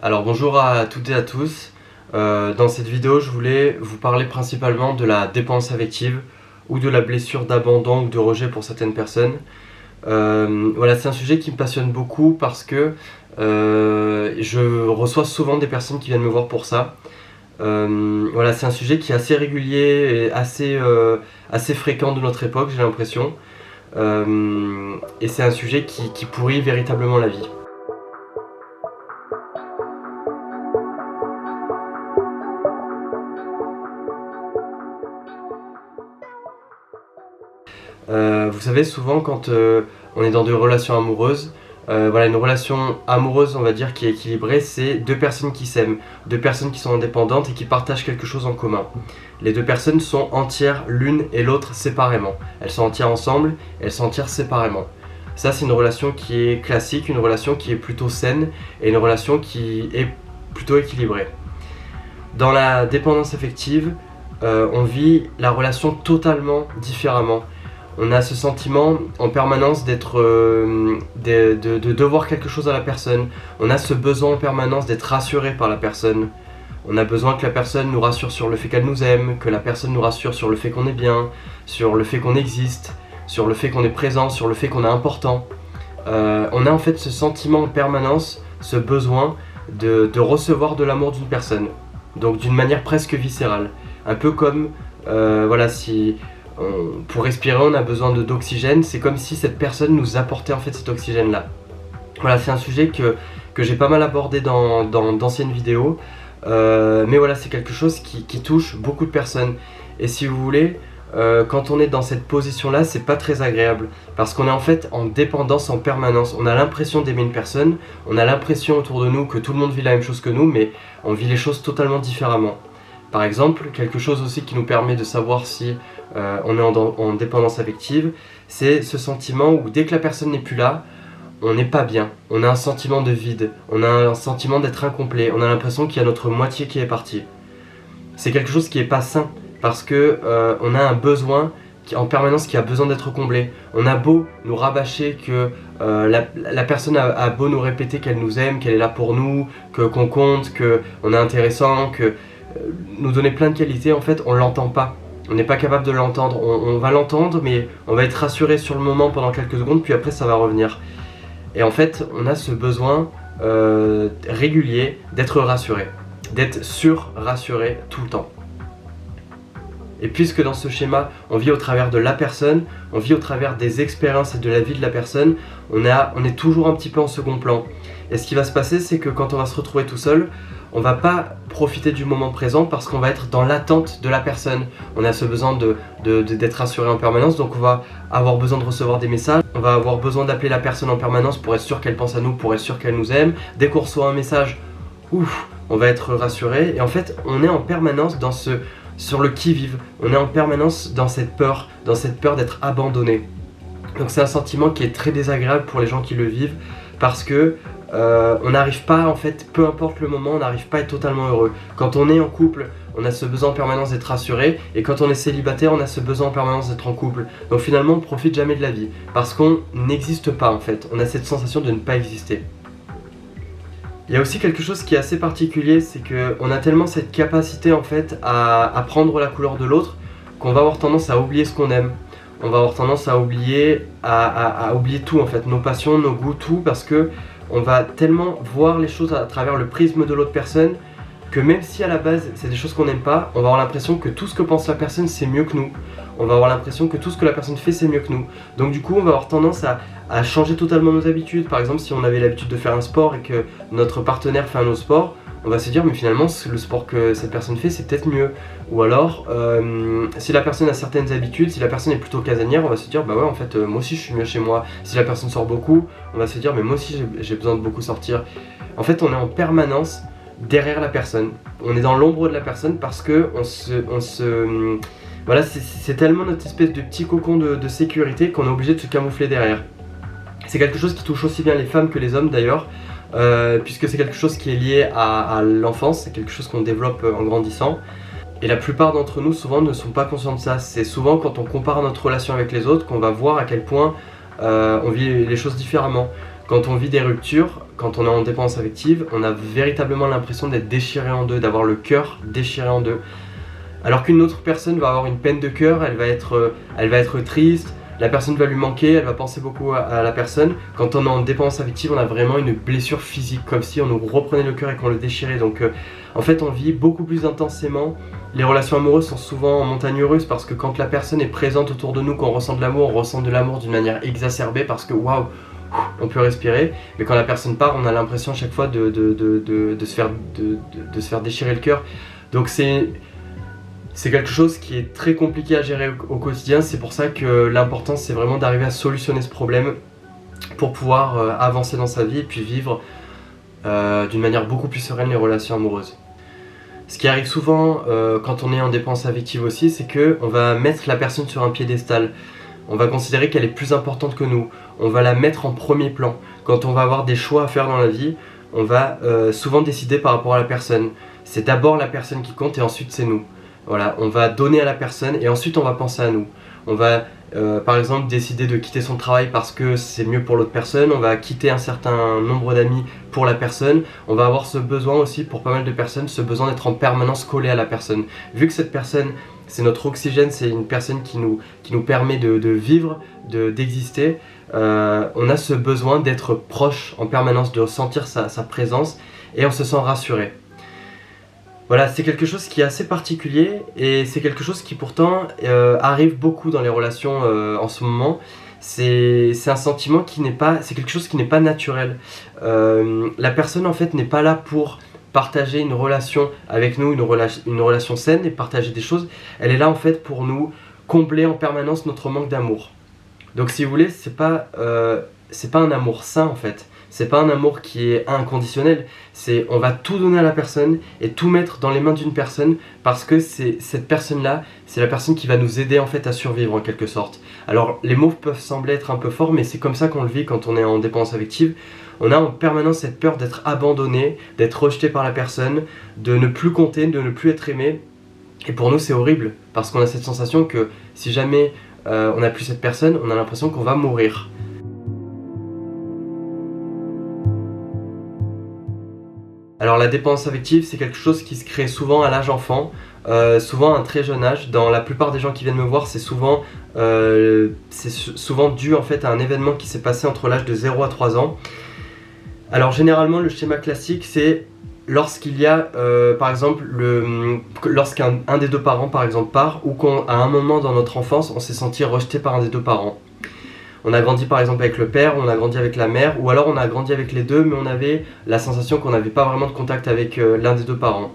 Alors bonjour à toutes et à tous. Dans cette vidéo, je voulais vous parler principalement de la dépendance affective ou de la blessure d'abandon ou de rejet pour certaines personnes. Voilà, c'est un sujet qui me passionne beaucoup parce que je reçois souvent des personnes qui viennent me voir pour ça. Voilà, c'est un sujet qui est assez régulier et assez fréquent de notre époque, j'ai l'impression. Et c'est un sujet qui pourrit véritablement la vie. Vous savez, souvent quand on est dans des relations amoureuses, voilà, une relation amoureuse, on va dire, qui est équilibrée, c'est deux personnes qui s'aiment, deux personnes qui sont indépendantes et qui partagent quelque chose en commun. Les deux personnes sont entières l'une et l'autre séparément. Elles sont entières ensemble, elles sont entières séparément. Ça, c'est une relation qui est classique, une relation qui est plutôt saine et une relation qui est plutôt équilibrée. Dans la dépendance affective, on vit la relation totalement différemment. On a ce sentiment en permanence de devoir quelque chose à la personne. On a ce besoin en permanence d'être rassuré par la personne. On a besoin que la personne nous rassure sur le fait qu'elle nous aime, que la personne nous rassure sur le fait qu'on est bien, sur le fait qu'on existe, sur le fait qu'on est présent, sur le fait qu'on est important. On a en fait ce sentiment en permanence, ce besoin de recevoir de l'amour d'une personne. Donc d'une manière presque viscérale. Un peu comme, voilà, si... pour respirer, on a besoin d'oxygène. C'est comme si cette personne nous apportait en fait cet oxygène-là. Voilà, c'est un sujet que j'ai pas mal abordé dans d'anciennes vidéos. Mais voilà, c'est quelque chose qui touche beaucoup de personnes. Et si vous voulez, quand on est dans cette position-là, c'est pas très agréable. Parce qu'on est en fait en dépendance en permanence. On a l'impression d'aimer une personne. On a l'impression autour de nous que tout le monde vit la même chose que nous. Mais on vit les choses totalement différemment. Par exemple, quelque chose aussi qui nous permet de savoir si on est en dépendance affective, c'est ce sentiment où dès que la personne n'est plus là, on n'est pas bien. On a un sentiment de vide, on a un sentiment d'être incomplet, on a l'impression qu'il y a notre moitié qui est partie. C'est quelque chose qui n'est pas sain, parce que on a un besoin en permanence qui a besoin d'être comblé. On a beau nous rabâcher que la personne a beau nous répéter qu'elle nous aime, qu'elle est là pour nous, qu'on compte, qu'on est intéressant, que nous donner plein de qualités, en fait on l'entend pas. On n'est pas capable de l'entendre. On va l'entendre, mais on va être rassuré sur le moment pendant quelques secondes, puis après ça va revenir. Et en fait, on a ce besoin régulier d'être rassuré, d'être sur-rassuré tout le temps. Et puisque dans ce schéma, on vit au travers de la personne, on vit au travers des expériences et de la vie de la personne, on est toujours un petit peu en second plan. Et ce qui va se passer, c'est que quand on va se retrouver tout seul, on va pas profiter du moment présent parce qu'on va être dans l'attente de la personne. On a ce besoin d'être rassuré en permanence, donc on va avoir besoin de recevoir des messages, on va avoir besoin d'appeler la personne en permanence pour être sûr qu'elle pense à nous, pour être sûr qu'elle nous aime. Dès qu'on reçoit un message, on va être rassuré. Et en fait, on est en permanence sur le qui-vive. On est en permanence dans cette peur d'être abandonné. Donc c'est un sentiment qui est très désagréable pour les gens qui le vivent parce que on n'arrive pas, en fait, peu importe le moment, on n'arrive pas à être totalement heureux. Quand on est en couple, on a ce besoin en permanence d'être rassuré, et quand on est célibataire, on a ce besoin en permanence d'être en couple. Donc finalement, on profite jamais de la vie, parce qu'on n'existe pas en fait, on a cette sensation de ne pas exister. Il y a aussi quelque chose qui est assez particulier, c'est qu'on a tellement cette capacité en fait à prendre la couleur de l'autre, qu'on va avoir tendance à oublier ce qu'on aime. On va avoir tendance à oublier tout en fait, nos passions, nos goûts, tout, parce que on va tellement voir les choses à travers le prisme de l'autre personne que même si à la base c'est des choses qu'on n'aime pas, on va avoir l'impression que tout ce que pense la personne c'est mieux que nous. On va avoir l'impression que tout ce que la personne fait c'est mieux que nous. Donc du coup on va avoir tendance à changer totalement nos habitudes. Par exemple, si on avait l'habitude de faire un sport et que notre partenaire fait un autre sport, on va se dire mais finalement le sport que cette personne fait c'est peut-être mieux. Ou alors si la personne a certaines habitudes, si la personne est plutôt casanière, on va se dire bah ouais en fait moi aussi je suis mieux chez moi. Si la personne sort beaucoup, on va se dire mais moi aussi j'ai besoin de beaucoup sortir. En fait on est en permanence derrière la personne, on est dans l'ombre de la personne parce que voilà, c'est tellement notre espèce de petit cocon de sécurité qu'on est obligé de se camoufler derrière. C'est quelque chose qui touche aussi bien les femmes que les hommes d'ailleurs. Puisque c'est quelque chose qui est lié à l'enfance, c'est quelque chose qu'on développe en grandissant. Et la plupart d'entre nous souvent ne sont pas conscients de ça. C'est souvent quand on compare notre relation avec les autres qu'on va voir à quel point on vit les choses différemment. Quand on vit des ruptures, quand on est en dépendance affective, on a véritablement l'impression d'être déchiré en deux, d'avoir le cœur déchiré en deux. Alors qu'une autre personne va avoir une peine de cœur, elle va être triste, la personne va lui manquer, elle va penser beaucoup à la personne. Quand on est en dépendance affective, on a vraiment une blessure physique, comme si on nous reprenait le cœur et qu'on le déchirait. Donc en fait, on vit beaucoup plus intensément. Les relations amoureuses sont souvent en montagne russe parce que quand la personne est présente autour de nous, qu'on ressent de l'amour, on ressent de l'amour d'une manière exacerbée parce que waouh, on peut respirer. Mais quand la personne part, on a l'impression à chaque fois de se faire déchirer le cœur. Donc c'est quelque chose qui est très compliqué à gérer au quotidien. C'est pour ça que l'important, c'est vraiment d'arriver à solutionner ce problème pour pouvoir avancer dans sa vie et puis vivre d'une manière beaucoup plus sereine les relations amoureuses. Ce qui arrive souvent quand on est en dépendance affective aussi, c'est qu'on va mettre la personne sur un piédestal. On va considérer qu'elle est plus importante que nous. On va la mettre en premier plan. Quand on va avoir des choix à faire dans la vie, on va souvent décider par rapport à la personne. C'est d'abord la personne qui compte et ensuite c'est nous. Voilà, on va donner à la personne et ensuite on va penser à nous. On va par exemple décider de quitter son travail parce que c'est mieux pour l'autre personne. On va quitter un certain nombre d'amis pour la personne. On va avoir ce besoin aussi pour pas mal de personnes, ce besoin d'être en permanence collé à la personne. Vu que cette personne, c'est notre oxygène, c'est une personne qui nous permet de vivre, d'exister, on a ce besoin d'être proche en permanence, de ressentir sa présence et on se sent rassuré. Voilà, c'est quelque chose qui est assez particulier et c'est quelque chose qui pourtant arrive beaucoup dans les relations en ce moment. C'est un sentiment qui n'est pas, c'est quelque chose qui n'est pas naturel. La personne en fait n'est pas là pour partager une relation avec nous, une relation saine et partager des choses. Elle est là en fait pour nous combler en permanence notre manque d'amour. Donc si vous voulez, c'est pas un amour sain en fait. C'est pas un amour qui est inconditionnel, c'est on va tout donner à la personne et tout mettre dans les mains d'une personne parce que c'est cette personne-là, c'est la personne qui va nous aider en fait à survivre en quelque sorte. Alors les mots peuvent sembler être un peu forts mais c'est comme ça qu'on le vit quand on est en dépendance affective. On a en permanence cette peur d'être abandonné, d'être rejeté par la personne, de ne plus compter, de ne plus être aimé. Et pour nous c'est horrible parce qu'on a cette sensation que si jamais on n'a plus cette personne, on a l'impression qu'on va mourir. Alors la dépendance affective, c'est quelque chose qui se crée souvent à l'âge enfant, souvent à un très jeune âge. Dans la plupart des gens qui viennent me voir, c'est souvent dû en fait à un événement qui s'est passé entre l'âge de 0 à 3 ans. Alors généralement, le schéma classique, c'est lorsqu'il y a, par exemple, lorsqu'un des deux parents par exemple part, ou qu'à un moment dans notre enfance, on s'est senti rejeté par un des deux parents. On a grandi par exemple avec le père, on a grandi avec la mère, ou alors on a grandi avec les deux, mais on avait la sensation qu'on n'avait pas vraiment de contact avec l'un des deux parents.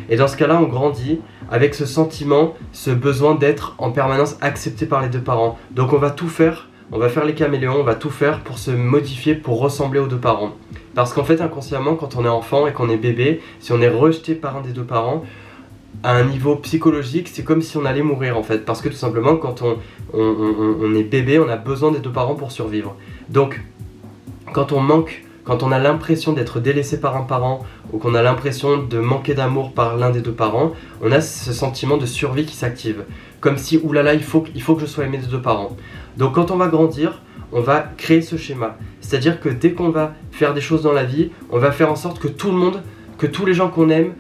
Et dans ce cas-là, on grandit avec ce sentiment, ce besoin d'être en permanence accepté par les deux parents. Donc on va tout faire, on va faire les caméléons, on va tout faire pour se modifier, pour ressembler aux deux parents. Parce qu'en fait, inconsciemment, quand on est enfant et qu'on est bébé, si on est rejeté par un des deux parents, à un niveau psychologique, c'est comme si on allait mourir en fait, parce que tout simplement quand on est bébé, on a besoin des deux parents pour survivre. Donc quand on a l'impression d'être délaissé par un parent ou qu'on a l'impression de manquer d'amour par l'un des deux parents, on a ce sentiment de survie qui s'active, comme si oulala, il faut que je sois aimé des deux parents. Donc quand on va grandir, on va créer ce schéma, c'est-à-dire que dès qu'on va faire des choses dans la vie, on va faire en sorte que tous les gens qu'on aime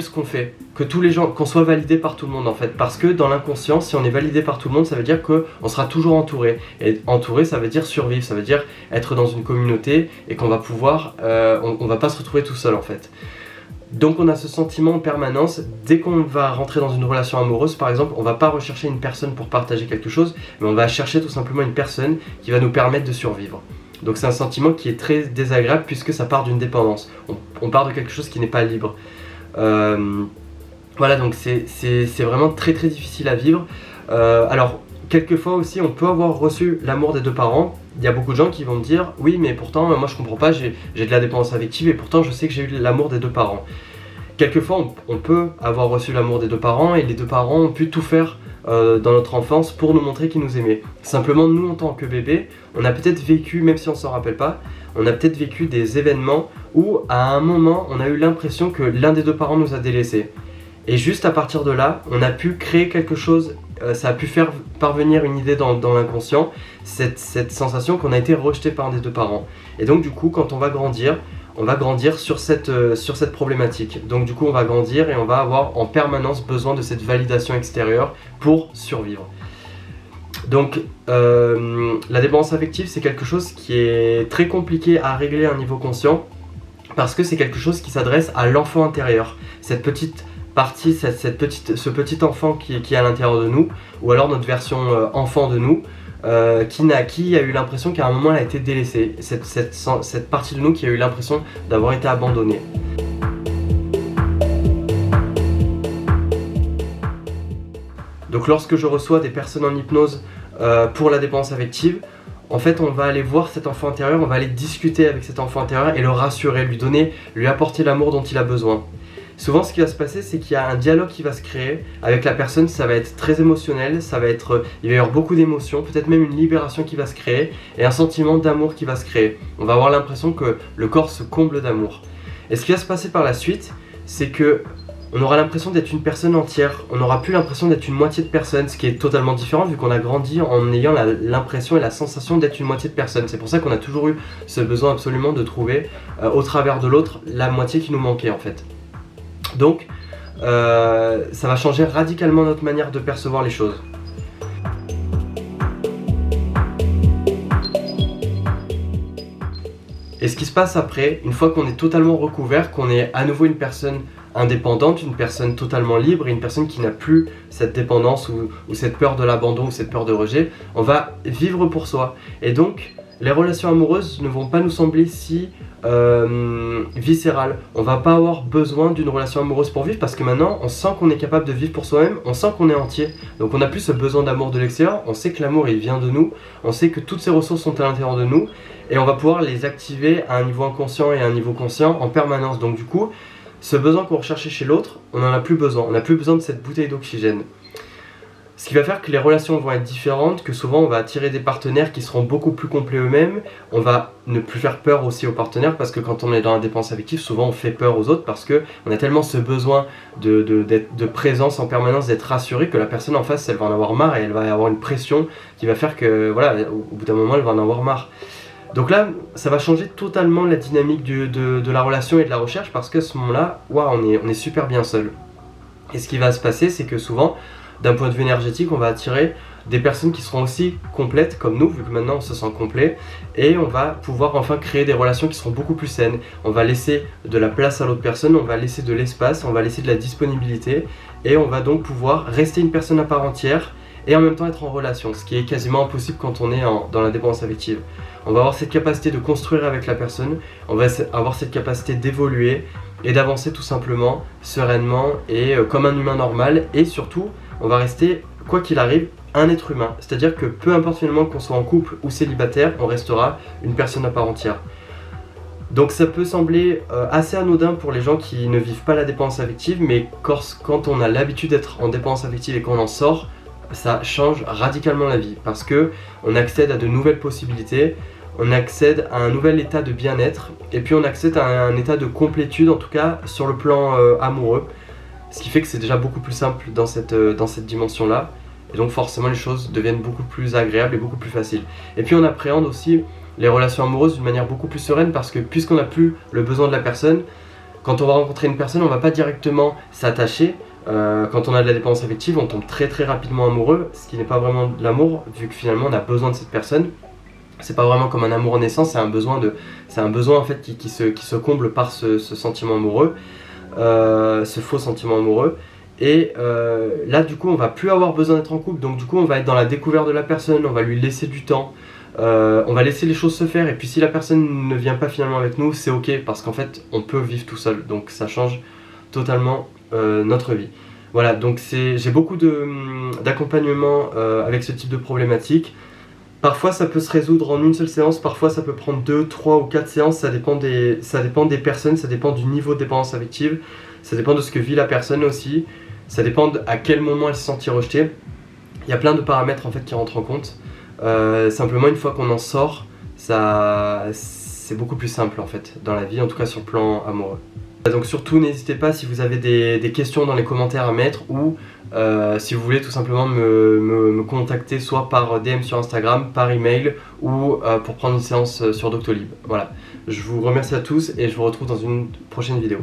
ce qu'on fait, qu'on soit validé par tout le monde en fait, parce que dans l'inconscient, si on est validé par tout le monde, ça veut dire qu'on sera toujours entouré, et entouré ça veut dire survivre, ça veut dire être dans une communauté et qu'on va pouvoir, on va pas se retrouver tout seul en fait. Donc on a ce sentiment en permanence, dès qu'on va rentrer dans une relation amoureuse par exemple, on va pas rechercher une personne pour partager quelque chose, mais on va chercher tout simplement une personne qui va nous permettre de survivre. Donc c'est un sentiment qui est très désagréable puisque ça part d'une dépendance, on part de quelque chose qui n'est pas libre. Voilà, donc c'est vraiment très très difficile à vivre. Alors quelquefois aussi on peut avoir reçu l'amour des deux parents. Il y a beaucoup de gens qui vont me dire oui mais pourtant moi je comprends pas, j'ai de la dépendance affective et pourtant je sais que j'ai eu l'amour des deux parents. Quelquefois on peut avoir reçu l'amour des deux parents et les deux parents ont pu tout faire dans notre enfance pour nous montrer qu'ils nous aimaient. Simplement nous en tant que bébé, on a peut-être vécu, même si on s'en rappelle pas, on a peut-être vécu des événements où à un moment on a eu l'impression que l'un des deux parents nous a délaissés. Et juste à partir de là, on a pu créer quelque chose ça a pu faire parvenir une idée dans l'inconscient, cette sensation qu'on a été rejeté par un des deux parents. Et donc du coup, quand on va grandir sur cette problématique. Donc du coup, on va grandir et on va avoir en permanence besoin de cette validation extérieure pour survivre. Donc la dépendance affective, c'est quelque chose qui est très compliqué à régler à un niveau conscient parce que c'est quelque chose qui s'adresse à l'enfant intérieur. Cette petite partie, ce petit enfant qui est à l'intérieur de nous, ou alors notre version enfant de nous, qui a eu l'impression qu'à un moment elle a été délaissée. Cette partie de nous qui a eu l'impression d'avoir été abandonnée. Donc lorsque je reçois des personnes en hypnose pour la dépendance affective, en fait on va aller voir cet enfant intérieur, on va aller discuter avec cet enfant intérieur et le rassurer, lui apporter l'amour dont il a besoin. Souvent ce qui va se passer, c'est qu'il y a un dialogue qui va se créer avec la personne, ça va être très émotionnel, il va y avoir beaucoup d'émotions, peut-être même une libération qui va se créer et un sentiment d'amour qui va se créer. On va avoir l'impression que le corps se comble d'amour. Et ce qui va se passer par la suite, c'est que on aura l'impression d'être une personne entière, on n'aura plus l'impression d'être une moitié de personne, ce qui est totalement différent vu qu'on a grandi en ayant l'impression et la sensation d'être une moitié de personne. C'est pour ça qu'on a toujours eu ce besoin absolument de trouver au travers de l'autre la moitié qui nous manquait en fait. Donc ça va changer radicalement notre manière de percevoir les choses. Et ce qui se passe après, une fois qu'on est totalement recouvert, qu'on est à nouveau une personne indépendante, une personne totalement libre et une personne qui n'a plus cette dépendance ou cette peur de l'abandon ou cette peur de rejet, on va vivre pour soi. Et donc, les relations amoureuses ne vont pas nous sembler si viscérales. On va pas avoir besoin d'une relation amoureuse pour vivre parce que maintenant, on sent qu'on est capable de vivre pour soi-même, on sent qu'on est entier. Donc on n'a plus ce besoin d'amour de l'extérieur, on sait que l'amour il vient de nous, on sait que toutes ces ressources sont à l'intérieur de nous et on va pouvoir les activer à un niveau inconscient et à un niveau conscient en permanence. Donc du coup, ce besoin qu'on recherchait chez l'autre, on n'en a plus besoin. On n'a plus besoin de cette bouteille d'oxygène. Ce qui va faire que les relations vont être différentes, que souvent on va attirer des partenaires qui seront beaucoup plus complets eux-mêmes. On va ne plus faire peur aussi aux partenaires parce que quand on est dans la dépendance affective, souvent on fait peur aux autres parce qu'on a tellement ce besoin de présence en permanence, d'être rassuré que la personne en face, elle va en avoir marre et elle va avoir une pression qui va faire que, voilà, au bout d'un moment, elle va en avoir marre. Donc là, ça va changer totalement la dynamique de la relation et de la recherche parce qu'à ce moment-là, on est super bien seul. Et ce qui va se passer, c'est que souvent, d'un point de vue énergétique, on va attirer des personnes qui seront aussi complètes comme nous, vu que maintenant on se sent complet, et on va pouvoir enfin créer des relations qui seront beaucoup plus saines. On va laisser de la place à l'autre personne, on va laisser de l'espace, on va laisser de la disponibilité, et on va donc pouvoir rester une personne à part entière et en même temps être en relation, ce qui est quasiment impossible quand on est dans la dépendance affective. On va avoir cette capacité de construire avec la personne, on va avoir cette capacité d'évoluer et d'avancer tout simplement, sereinement et comme un humain normal, et surtout, on va rester, quoi qu'il arrive, un être humain. C'est-à-dire que peu importe finalement qu'on soit en couple ou célibataire, on restera une personne à part entière. Donc ça peut sembler assez anodin pour les gens qui ne vivent pas la dépendance affective, mais quand on a l'habitude d'être en dépendance affective et qu'on en sort, ça change radicalement la vie parce que on accède à de nouvelles possibilités, on accède à un nouvel état de bien-être et puis on accède à un état de complétude, en tout cas sur le plan amoureux, ce qui fait que c'est déjà beaucoup plus simple dans cette dimension-là et donc forcément les choses deviennent beaucoup plus agréables et beaucoup plus faciles. Et puis on appréhende aussi les relations amoureuses d'une manière beaucoup plus sereine parce que puisqu'on n'a plus le besoin de la personne, quand on va rencontrer une personne, on ne va pas directement s'attacher. Quand on a de la dépendance affective, on tombe très très rapidement amoureux, ce qui n'est pas vraiment de l'amour, vu que finalement on a besoin de cette personne. C'est pas vraiment comme un amour en naissance, c'est un besoin en fait qui se comble par ce sentiment amoureux, ce faux sentiment amoureux. Et là du coup on va plus avoir besoin d'être en couple, donc du coup on va être dans la découverte de la personne, on va lui laisser du temps, on va laisser les choses se faire, et puis si la personne ne vient pas finalement avec nous, c'est ok, parce qu'en fait on peut vivre tout seul, donc ça change totalement notre vie. Voilà, donc j'ai beaucoup d'accompagnement avec ce type de problématique. Parfois ça peut se résoudre en une seule séance, parfois ça peut prendre 2, 3 ou 4 séances, ça dépend des personnes, ça dépend du niveau de dépendance affective, ça dépend de ce que vit la personne aussi, ça dépend à quel moment elle se sent rejetée. Il y a plein de paramètres en fait qui rentrent en compte. Simplement une fois qu'on en sort, c'est beaucoup plus simple en fait dans la vie, en tout cas sur le plan amoureux. Donc surtout n'hésitez pas si vous avez des questions dans les commentaires à mettre ou si vous voulez tout simplement me contacter soit par DM sur Instagram, par email ou pour prendre une séance sur Doctolib. Voilà, je vous remercie à tous et je vous retrouve dans une prochaine vidéo.